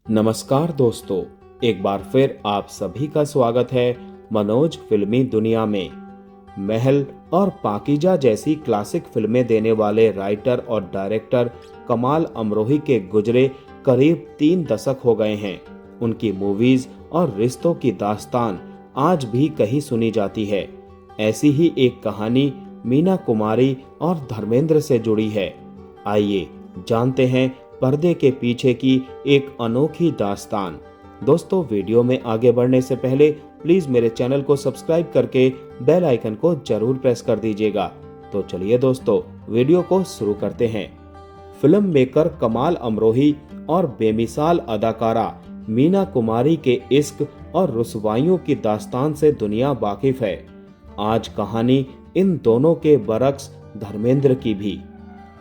नमस्कार दोस्तों, एक बार फिर आप सभी का स्वागत है मनोज फिल्मी दुनिया में। महल और पाकीजा जैसी क्लासिक फिल्में देने वाले राइटर और डायरेक्टर कमाल अमरोही के गुजरे करीब 3 दशक हो गए हैं। उनकी मूवीज और रिश्तों की दास्तान आज भी कहीं सुनी जाती है। ऐसी ही एक कहानी मीना कुमारी और धर्मेंद्र से जुड़ी है। आइए जानते हैं पर्दे के पीछे की एक अनोखी दास्तान। दोस्तों, वीडियो में आगे बढ़ने से पहले प्लीज मेरे चैनल को सब्सक्राइब करके बेल आइकन को जरूर प्रेस कर दीजिएगा। तो चलिए दोस्तों, वीडियो को शुरू करते हैं। फिल्म मेकर कमाल अमरोही और बेमिसाल अदाकारा मीना कुमारी के इश्क और रुसवाइयों की दास्तान से दुनिया वाकिफ है। आज कहानी इन दोनों के बरक्स धर्मेंद्र की भी।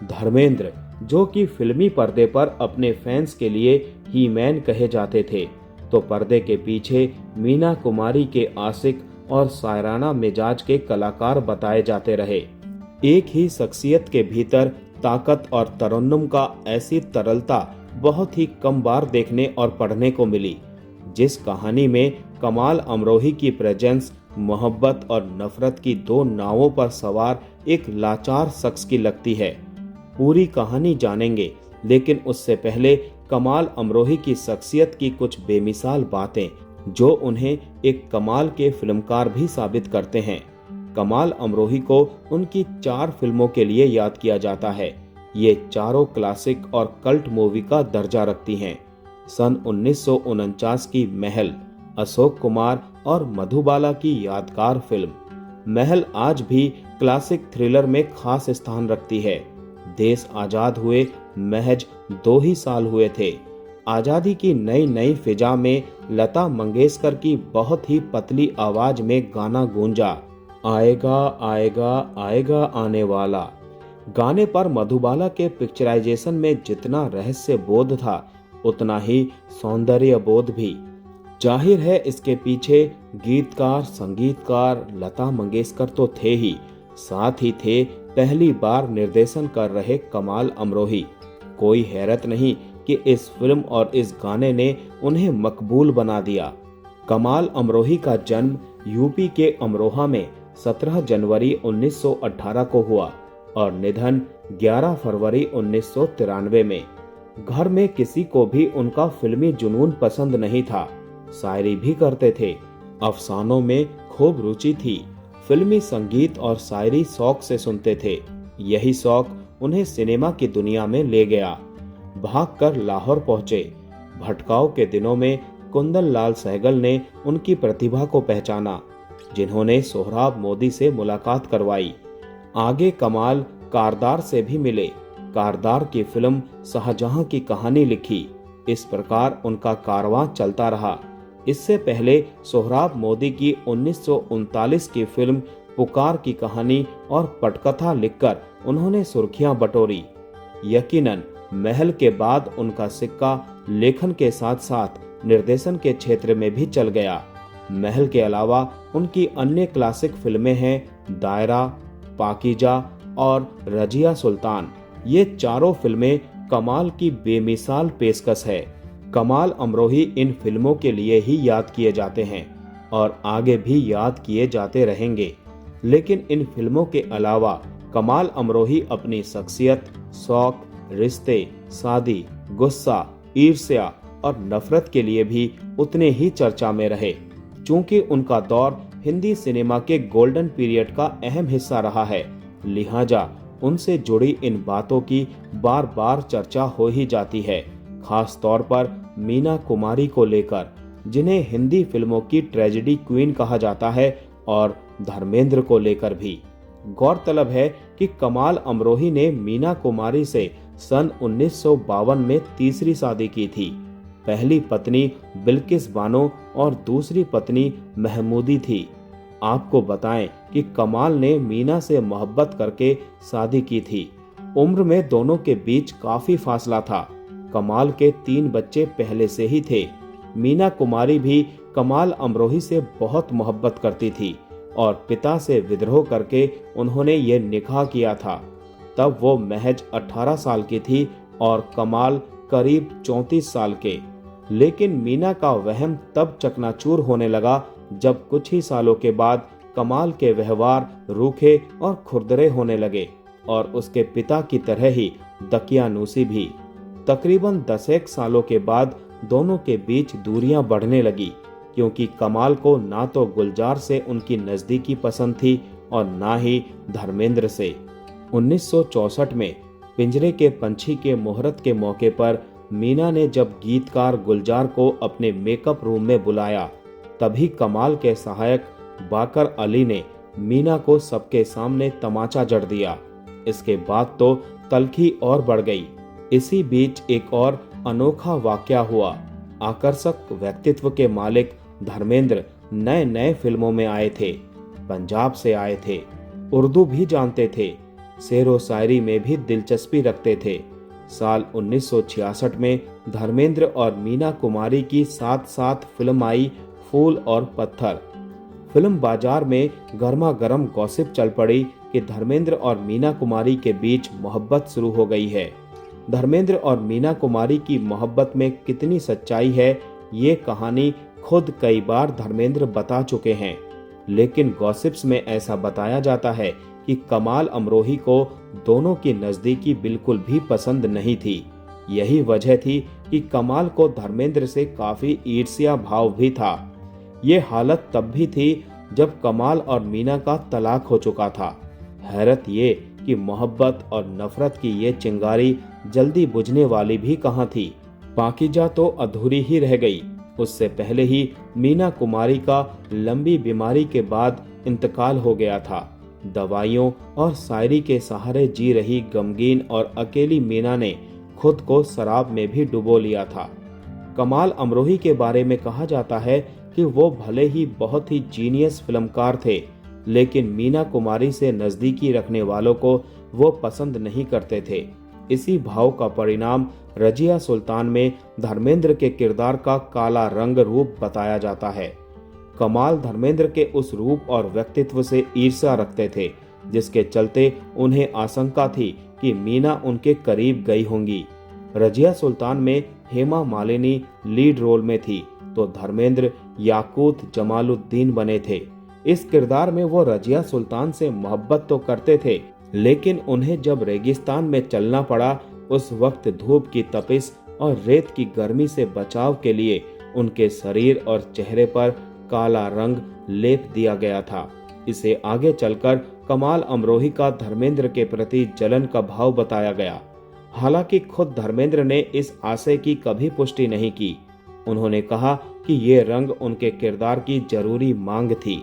धर्मेंद्र, जो कि फिल्मी पर्दे पर अपने फैंस के लिए ही मैन कहे जाते थे, तो पर्दे के पीछे मीना कुमारी के आशिक और शायराना मिजाज के कलाकार बताए जाते रहे। एक ही शख्सियत के भीतर ताकत और तरन्नुम का ऐसी तरलता बहुत ही कम बार देखने और पढ़ने को मिली। जिस कहानी में कमाल अमरोही की प्रेजेंस मोहब्बत और नफरत की दो नावों पर सवार एक लाचार शख्स की लगती है। पूरी कहानी जानेंगे, लेकिन उससे पहले कमाल अमरोही की शख्सियत की कुछ बेमिसाल बातें जो उन्हें एक कमाल के फिल्मकार भी साबित करते हैं। कमाल अमरोही को उनकी 4 फिल्मों के लिए याद किया जाता है। ये चारों क्लासिक और कल्ट मूवी का दर्जा रखती हैं। सन 1949 की महल, अशोक कुमार और मधुबाला की यादगार फिल्म। महल आज भी क्लासिक थ्रिलर में खास स्थान रखती है। देश आजाद हुए महज 2 ही साल हुए थे। आजादी की नई फिजा में लता मंगेशकर की बहुत ही पतली आवाज में गाना गूंजा, आएगा आएगा आएगा आने वाला। गाने पर मधुबाला के पिक्चराइजेशन में जितना रहस्य बोध था, उतना ही सौंदर्य बोध भी। जाहिर है इसके पीछे गीतकार संगीतकार लता मंगेशकर तो थे ही, साथ ही थे पहली बार निर्देशन कर रहे कमाल अमरोही। कोई हैरत नहीं कि इस फिल्म और इस गाने ने उन्हें मकबूल बना दिया। कमाल अमरोही का जन्म यूपी के अमरोहा में 17 जनवरी 1918 को हुआ और निधन 11 फरवरी 1993 में। घर में किसी को भी उनका फिल्मी जुनून पसंद नहीं था। शायरी भी करते थे, अफसानों में खूब रुचि थी। फिल्मी संगीत और शायरी शौक से सुनते थे। यही शौक उन्हें सिनेमा की दुनिया में ले गया। भागकर लाहौर पहुंचे। भटकाव के दिनों में कुंदन लाल सहगल ने उनकी प्रतिभा को पहचाना, जिन्होंने सोहराब मोदी से मुलाकात करवाई। आगे कमाल कारदार से भी मिले। कारदार की फिल्म शाहजहां की कहानी लिखी। इस प्रकार उनका कारवां चलता रहा। इससे पहले सोहराब मोदी की 1939 की फिल्म पुकार की कहानी और पटकथा लिखकर उन्होंने सुर्खियां बटोरी। यकीनन महल के बाद उनका सिक्का लेखन के साथ साथ निर्देशन के क्षेत्र में भी चल गया। महल के अलावा उनकी अन्य क्लासिक फिल्में हैं दायरा, पाकीजा और रजिया सुल्तान। ये चारों फिल्में कमाल की बेमिसाल पेशकश है। कमाल अमरोही इन फिल्मों के लिए ही याद किए जाते हैं और आगे भी याद किए जाते रहेंगे। लेकिन इन फिल्मों के अलावा कमाल अमरोही अपनी शख्सियत, शौक, रिश्ते, शादी, गुस्सा, ईर्ष्या और नफरत के लिए भी उतने ही चर्चा में रहे। चूंकि उनका दौर हिंदी सिनेमा के गोल्डन पीरियड का अहम हिस्सा रहा है, लिहाजा उनसे जुड़ी इन बातों की बार बार चर्चा हो ही जाती है। खास तौर पर मीना कुमारी को लेकर, जिन्हें हिंदी फिल्मों की ट्रेजेडी क्वीन कहा जाता है, और धर्मेंद्र को लेकर भी। गौरतलब है कि कमाल अमरोही ने मीना कुमारी से सन 1952 में तीसरी शादी की थी। पहली पत्नी बिल्किस बानो और दूसरी पत्नी महमूदी थी। आपको बताएं कि कमाल ने मीना से मोहब्बत करके शादी की थी। उम्र में दोनों के बीच काफी फासला था। कमाल के 3 बच्चे पहले से ही थे। मीना कुमारी भी कमाल अमरोही से बहुत मोहब्बत करती थी और पिता से विद्रोह करके उन्होंने ये निकाह किया था। तब वो महज 18 साल की थी और कमाल करीब 34 साल के। लेकिन मीना का वहम तब चकनाचूर होने लगा जब कुछ ही सालों के बाद कमाल के व्यवहार रूखे और खुरदरे होने लगे और उसके पिता की तरह ही दकियानूसी भी। तकरीबन 10 सालों के बाद दोनों के बीच दूरियां बढ़ने लगी, क्योंकि कमाल को ना तो गुलजार से उनकी नजदीकी पसंद थी और ना ही धर्मेंद्र से। 1964 में पिंजरे के पंछी के मुहूर्त के मौके पर मीना ने जब गीतकार गुलजार को अपने मेकअप रूम में बुलाया, तभी कमाल के सहायक बाकर अली ने मीना को सबके सामने तमाचा जड़ दिया। इसके बाद तो तल्खी और बढ़ गई। इसी बीच एक और अनोखा वाकया हुआ। आकर्षक व्यक्तित्व के मालिक धर्मेंद्र नए नए फिल्मों में आए थे, पंजाब से आए थे, उर्दू भी जानते थे, शेरो शायरी में भी दिलचस्पी रखते थे। साल 1966 में धर्मेंद्र और मीना कुमारी की साथ साथ फिल्म आई फूल और पत्थर। फिल्म बाजार में गर्मा गर्म गॉसिप चल पड़ी कि धर्मेंद्र और मीना कुमारी के बीच मोहब्बत शुरू हो गई है। धर्मेंद्र और मीना कुमारी की मोहब्बत में कितनी सच्चाई है, ये कहानी खुद कई बार धर्मेंद्र बता चुके हैं, लेकिन गॉसिप्स में ऐसा बताया जाता है कि कमाल अमरोही को दोनों की नजदीकी बिल्कुल भी पसंद नहीं थी। यही वजह थी कि कमाल को धर्मेंद्र से काफी ईर्ष्या भाव भी था। ये हालत तब भी थी जब कमाल और मीना का तलाक हो चुका था। हैरत ये कि मोहब्बत और नफरत की ये चिंगारी जल्दी बुझने वाली भी कहाँ थी। पाकीजा तो अधूरी ही रह गई। उससे पहले ही मीना कुमारी का लंबी बीमारी के बाद इंतकाल हो गया था। दवाइयों और शायरी के सहारे जी रही गमगीन और अकेली मीना ने खुद को शराब में भी डुबो लिया था। कमाल अमरोही के बारे में कहा जाता है कि वो भले ही बहुत ही जीनियस फिल्मकार थे, लेकिन मीना कुमारी से नजदीकी रखने वालों को वो पसंद नहीं करते थे। इसी भाव का परिणाम रजिया सुल्तान में धर्मेंद्र के किरदार का काला रंग रूप बताया जाता है। कमाल धर्मेंद्र के उस रूप और व्यक्तित्व से ईर्ष्या रखते थे, जिसके चलते उन्हें आशंका थी कि मीना उनके करीब गई होंगी। रजिया सुल्तान में हेमा मालिनी लीड रोल में थी, तो धर्मेंद्र याकूत जमालुद्दीन बने थे। इस किरदार में वो रजिया सुल्तान से मोहब्बत तो करते थे, लेकिन उन्हें जब रेगिस्तान में चलना पड़ा, उस वक्त धूप की तपिश और रेत की गर्मी से बचाव के लिए उनके शरीर और चेहरे पर काला रंग लेप दिया गया था। इसे आगे चलकर कमाल अमरोही का धर्मेंद्र के प्रति जलन का भाव बताया गया। हालांकि खुद धर्मेंद्र ने इस आशय की कभी पुष्टि नहीं की। उन्होंने कहा कि ये रंग उनके किरदार की जरूरी मांग थी।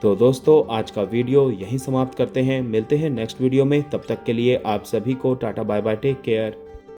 तो दोस्तों, आज का वीडियो यहीं समाप्त करते हैं। मिलते हैं नेक्स्ट वीडियो में। तब तक के लिए आप सभी को tata bye bye, take care.